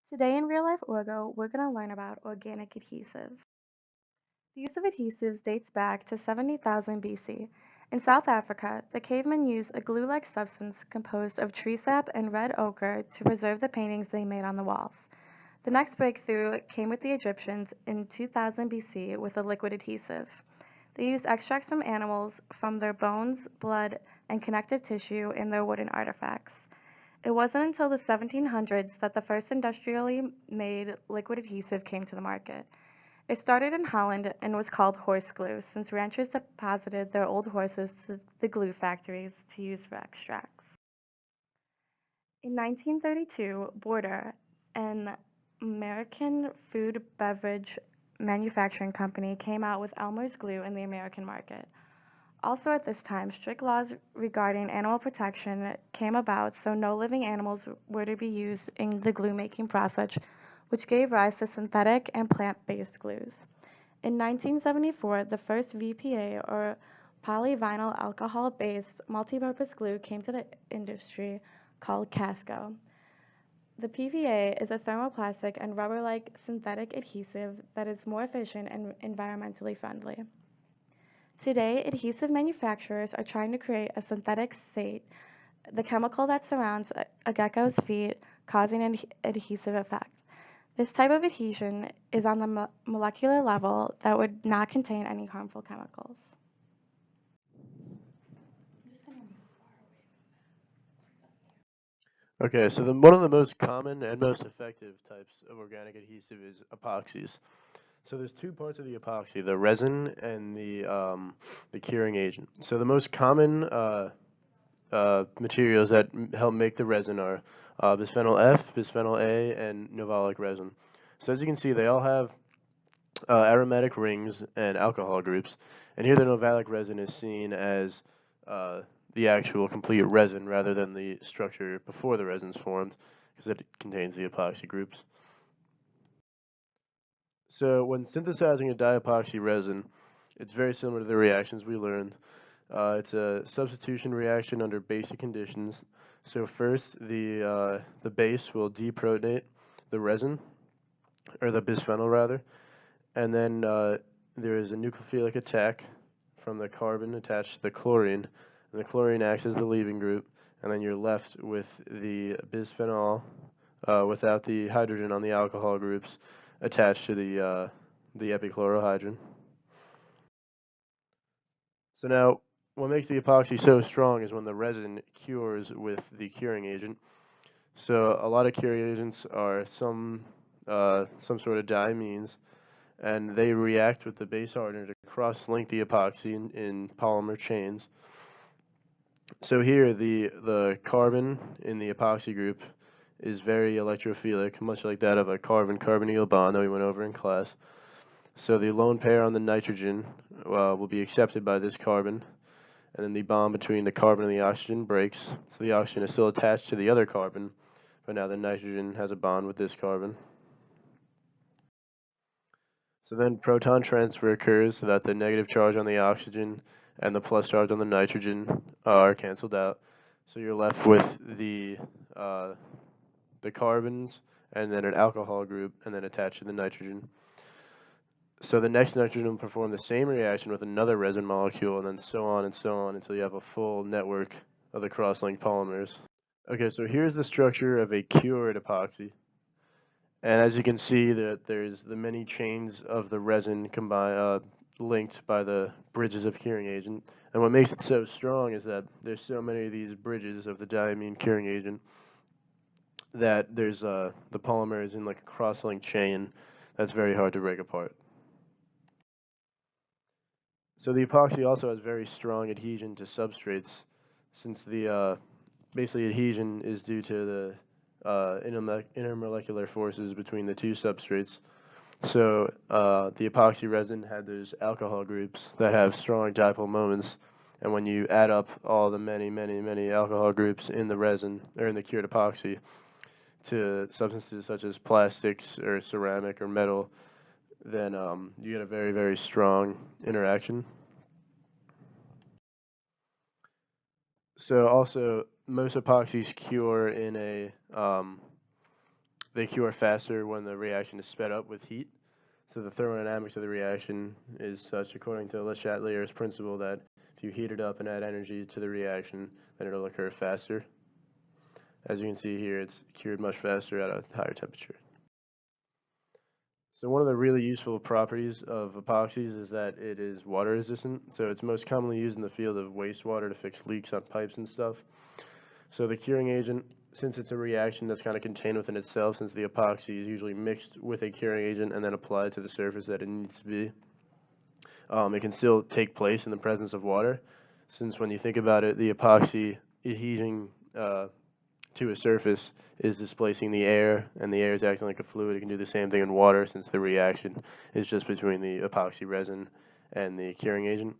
Today in Real Life Orgo, we're going to learn about organic adhesives. The use of adhesives dates back to 70,000 BC. In South Africa, the cavemen used a glue-like substance composed of tree sap and red ochre to preserve the paintings they made on the walls. The next breakthrough came with the Egyptians in 2000 BC with a liquid adhesive. They used extracts from animals, from their bones, blood, and connective tissue in their wooden artifacts. It wasn't until the 1700s that the first industrially made liquid adhesive came to the market. It started in Holland and was called horse glue, since ranchers deposited their old horses to the glue factories to use for extracts. In 1932, Border, an American food beverage manufacturing company, came out with Elmer's glue in the American market. Also at this time, strict laws regarding animal protection came about, so no living animals were to be used in the glue-making process, which gave rise to synthetic and plant-based glues. In 1974, the first VPA, or polyvinyl alcohol-based multipurpose glue, came to the industry called Casco. The PVA is a thermoplastic and rubber-like synthetic adhesive that is more efficient and environmentally friendly. Today, adhesive manufacturers are trying to create a synthetic sate, the chemical that surrounds a gecko's feet, causing an adhesive effect. This type of adhesion is on the molecular level that would not contain any harmful chemicals. Okay, so one of the most common and most effective types of organic adhesive is epoxies. So there's two parts of the epoxy, the resin and the curing agent. So the most common materials that help make the resin are bisphenol F, bisphenol A, and novolic resin. So as you can see, they all have aromatic rings and alcohol groups. And here the novolic resin is seen as the actual complete resin rather than the structure before the resin's formed, because it contains the epoxy groups. So when synthesizing a diepoxy resin, it's very similar to the reactions we learned. It's a substitution reaction under basic conditions. So first, the base will deprotonate the resin, or the bisphenol rather, and then there is a nucleophilic attack from the carbon attached to the chlorine, and the chlorine acts as the leaving group, and then you're left with the bisphenol without the hydrogen on the alcohol groups attached to the epichlorohydrin. So now, what makes the epoxy so strong is when the resin cures with the curing agent. So a lot of curing agents are some sort of diamines, and they react with the base hardener to cross-link the epoxy in polymer chains. So here, the carbon in the epoxy group is very electrophilic, much like that of a carbon-carbonyl bond that we went over in class. So the lone pair on the nitrogen will be accepted by this carbon, and then the bond between the carbon and the oxygen breaks. So the oxygen is still attached to the other carbon, but now the nitrogen has a bond with this carbon. So then proton transfer occurs so that the negative charge on the oxygen and the plus charge on the nitrogen are canceled out. So you're left with the carbons and then an alcohol group and then attached to the nitrogen. So the next nitrogen will perform the same reaction with another resin molecule, and then so on until you have a full network of the cross-linked polymers. Okay, so here's the structure of a cured epoxy. And as you can see, that there's the many chains of the resin linked by the bridges of curing agent. And what makes it so strong is that there's so many of these bridges of the diamine curing agent that there's the polymer is in like a cross-linked chain that's very hard to break apart. So the epoxy also has very strong adhesion to substrates, since the basically adhesion is due to the intermolecular forces between the two substrates. So the epoxy resin had those alcohol groups that have strong dipole moments, and when you add up all the many alcohol groups in the resin or in the cured epoxy to substances such as plastics or ceramic or metal, then you get a very strong interaction. So also most epoxies cure in a They cure faster when the reaction is sped up with heat. So the thermodynamics of the reaction is such, according to Le Chatelier's principle, that if you heat it up and add energy to the reaction, then it'll occur faster. As you can see here, it's cured much faster at a higher temperature. So one of the really useful properties of epoxies is that it is water resistant. So it's most commonly used in the field of wastewater to fix leaks on pipes and stuff. So the curing agent, since it's a reaction that's kind of contained within itself, since the epoxy is usually mixed with a curing agent and then applied to the surface that it needs to be, it can still take place in the presence of water. Since when you think about it, the epoxy adhering to a surface is displacing the air, and the air is acting like a fluid. It can do the same thing in water, since the reaction is just between the epoxy resin and the curing agent.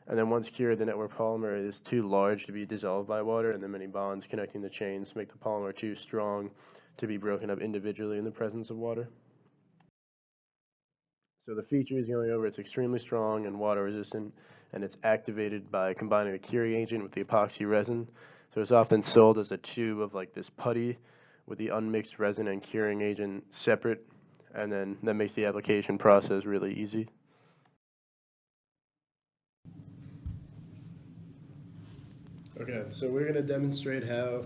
And then once cured, the network polymer is too large to be dissolved by water, and the many bonds connecting the chains make the polymer too strong to be broken up individually in the presence of water. So the features going over, it's extremely strong and water resistant, and it's activated by combining the curing agent with the epoxy resin. So it's often sold as a tube of like this putty with the unmixed resin and curing agent separate, and then that makes the application process really easy. Okay, so we're going to demonstrate how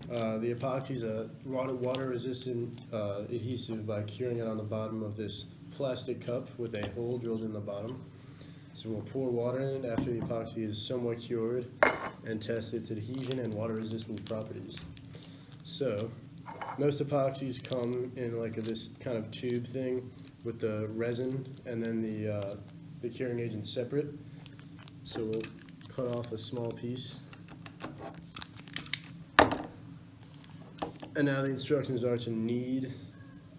the epoxy is a water-resistant adhesive by curing it on the bottom of this plastic cup with a hole drilled in the bottom. So we'll pour water in it after the epoxy is somewhat cured and test its adhesion and water-resistant properties. So most epoxies come in like this kind of tube thing with the resin and then the curing agent separate. So we'll cut off a small piece. And now the instructions are to knead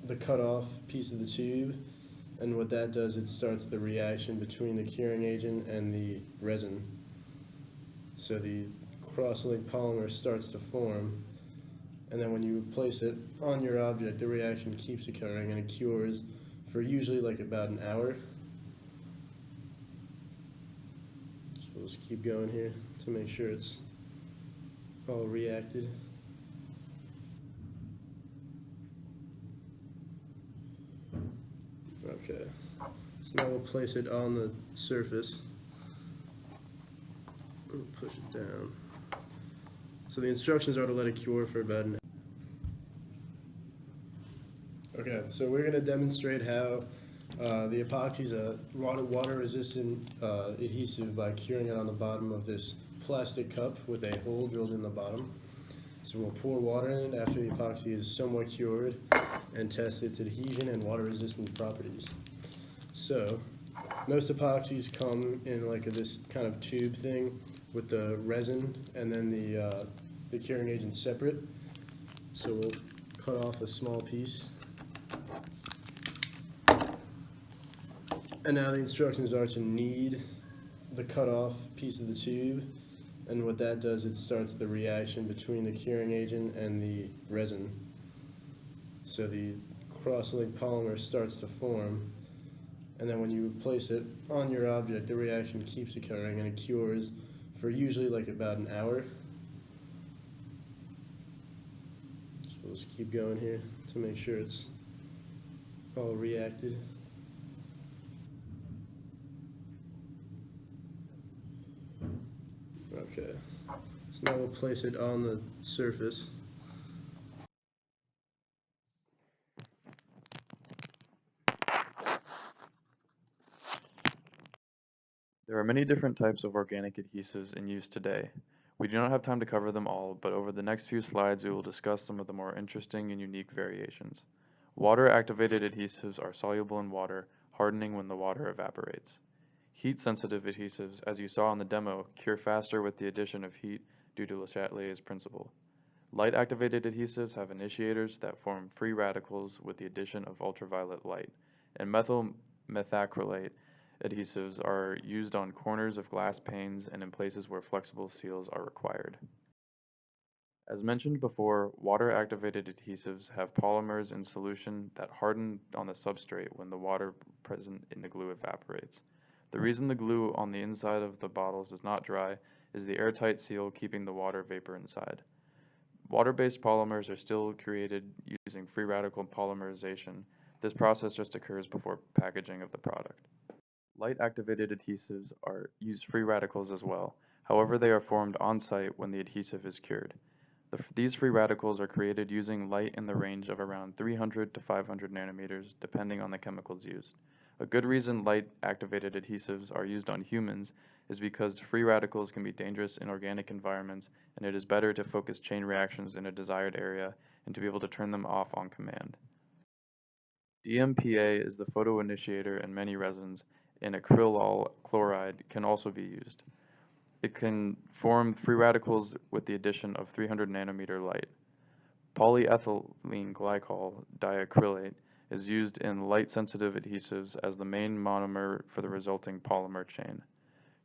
the cut off piece of the tube, and what that does, it starts the reaction between the curing agent and the resin. So the cross-linked polymer starts to form, and then when you place it on your object, the reaction keeps occurring and it cures for usually like about an hour. So we'll just keep going here to make sure it's all reacted. Okay, so now we'll place it on the surface. Push it down. So the instructions are to let it cure for about an hour. Okay, so we're going to demonstrate how the epoxy is a water-resistant adhesive by curing it on the bottom of this plastic cup with a hole drilled in the bottom. So we'll pour water in it after the epoxy is somewhat cured and test its adhesion and water-resistant properties. So most epoxies come in like this kind of tube thing with the resin and then the curing agent separate. So we'll cut off a small piece. And now the instructions are to knead the cut off piece of the tube, and what that does, it starts the reaction between the curing agent and the resin. So the cross-linked polymer starts to form, and then when you place it on your object, the reaction keeps occurring and it cures for usually like about an hour. So we'll just keep going here to make sure it's all reacted. Okay, so now we'll place it on the surface. There are many different types of organic adhesives in use today. We do not have time to cover them all, but over the next few slides we will discuss some of the more interesting and unique variations. Water-activated adhesives are soluble in water, hardening when the water evaporates. Heat-sensitive adhesives, as you saw in the demo, cure faster with the addition of heat due to Le Chatelier's principle. Light-activated adhesives have initiators that form free radicals with the addition of ultraviolet light, and methyl methacrylate adhesives are used on corners of glass panes and in places where flexible seals are required. As mentioned before, water-activated adhesives have polymers in solution that harden on the substrate when the water present in the glue evaporates. The reason the glue on the inside of the bottles does not dry is the airtight seal keeping the water vapor inside. Water-based polymers are still created using free radical polymerization. This process just occurs before packaging of the product. Light-activated adhesives use free radicals as well. However, they are formed on-site when the adhesive is cured. These free radicals are created using light in the range of around 300 to 500 nanometers, depending on the chemicals used. A good reason light-activated adhesives are used on humans is because free radicals can be dangerous in organic environments, and it is better to focus chain reactions in a desired area and to be able to turn them off on command. DMPA is the photoinitiator in many resins, and acrylol chloride can also be used. It can form free radicals with the addition of 300 nanometer light. Polyethylene glycol diacrylate is used in light-sensitive adhesives as the main monomer for the resulting polymer chain.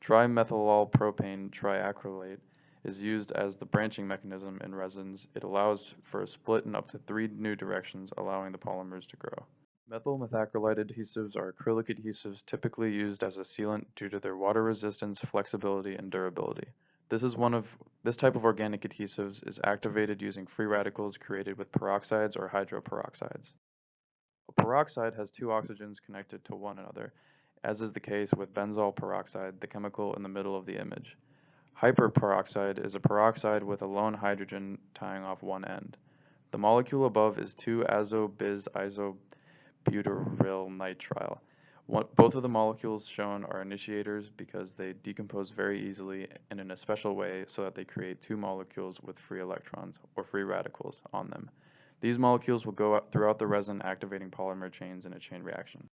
Trimethylolpropane triacrylate is used as the branching mechanism in resins. It allows for a split in up to 3 new directions, allowing the polymers to grow. Methyl methacrylate adhesives are acrylic adhesives typically used as a sealant due to their water resistance, flexibility, and durability. This type of organic adhesives is activated using free radicals created with peroxides or hydroperoxides. A peroxide has 2 oxygens connected to one another, as is the case with benzoyl peroxide, the chemical in the middle of the image. Hyperperoxide is a peroxide with a lone hydrogen tying off one end. The molecule above is 2-iso-bis-isobutyrylnitrile. Both of the molecules shown are initiators because they decompose very easily and in a special way so that they create 2 molecules with free electrons, or free radicals, on them. These molecules will go throughout the resin activating polymer chains in a chain reaction.